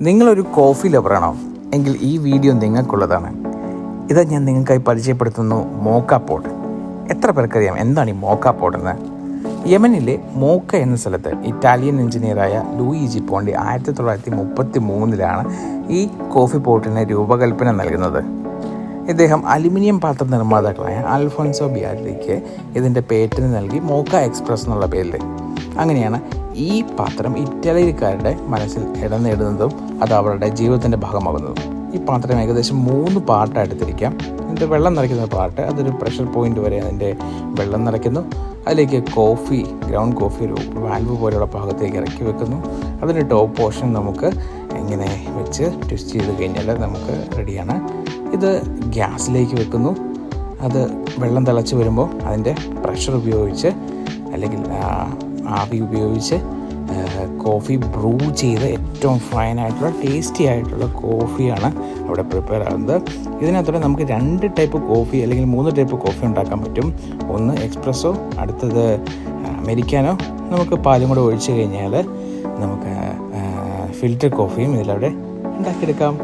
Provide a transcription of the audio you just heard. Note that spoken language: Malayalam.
നിങ്ങളൊരു കോഫി ലവറാണോ എങ്കിൽ ഈ വീഡിയോ നിങ്ങൾക്കുള്ളതാണ്. ഇത് ഞാൻ നിങ്ങൾക്കായി പരിചയപ്പെടുത്തുന്നു മോക്ക പോട്ട്. എത്ര പേർക്കറിയാം എന്താണ് ഈ മോക്ക പോട്ട് എന്ന്? യമനിലെ മോക്ക എന്ന സ്ഥലത്ത് ഇറ്റാലിയൻ എഞ്ചിനീയറായ ലൂയിജി പോണ്ടി 1933 ഈ കോഫി പോട്ടിന് രൂപകൽപ്പന നൽകുന്നത്. ഇദ്ദേഹം അലുമിനിയം പാത്ര നിർമ്മാതാക്കളായ അൽഫോൻസോ ബിയാലിക്ക് ഇതിൻ്റെ പേറ്റന്റ് നൽകി മോക്ക എക്സ്പ്രസ് എന്നുള്ള പേരിൽ. അങ്ങനെയാണ് ഈ പാത്രം ഇറ്റാലിയക്കാരുടെ മനസ്സിൽ ഇടം നേടുന്നതും അത് അവരുടെ ജീവിതത്തിൻ്റെ ഭാഗമാകുന്നതും. ഈ പാത്രം ഏകദേശം 3 പാർട്ടായിട്ട് തിരിക്കാം. അതിൻ്റെ വെള്ളം നിറയ്ക്കുന്ന പാർട്ട്, അതൊരു പ്രഷർ പോയിൻ്റ് വരെ അതിൻ്റെ വെള്ളം നിറയ്ക്കുന്നു. അതിലേക്ക് കോഫി, ഗ്രൗണ്ട് കോഫി ഒരു വാൽവ് പോലെയുള്ള ഭാഗത്തേക്ക് ഇറക്കി വെക്കുന്നു. അതിൻ്റെ ടോപ്പ് പോർഷൻ നമുക്ക് ഇങ്ങനെ വെച്ച് ട്വിസ്റ്റ് ചെയ്ത് കഴിഞ്ഞാൽ നമുക്ക് റെഡിയാണ്. ഇത് ഗ്യാസിലേക്ക് വെക്കുന്നു. അത് വെള്ളം തിളച്ച് വരുമ്പോൾ അതിൻ്റെ പ്രഷർ ഉപയോഗിച്ച് അല്ലെങ്കിൽ ആവി ഉപയോഗിച്ച് കോഫി ബ്രൂ ചെയ്ത് ഏറ്റവും ഫൈനായിട്ടുള്ള ടേസ്റ്റി ആയിട്ടുള്ള കോഫിയാണ് അവിടെ പ്രിപ്പയർ ആകുന്നത്. ഇതിനകത്തൂടെ നമുക്ക് 2 ടൈപ്പ് കോഫി അല്ലെങ്കിൽ 3 ടൈപ്പ് കോഫി ഉണ്ടാക്കാൻ പറ്റും. ഒന്ന് എക്സ്പ്രസ്സോ, അടുത്തത് അമേരിക്കാനോ. നമുക്ക് പാലും കൂടെ ഒഴിച്ച് കഴിഞ്ഞാൽ നമുക്ക് ഫിൽറ്റർ കോഫിയും ഇതിലവിടെ ഉണ്ടാക്കിയെടുക്കാം.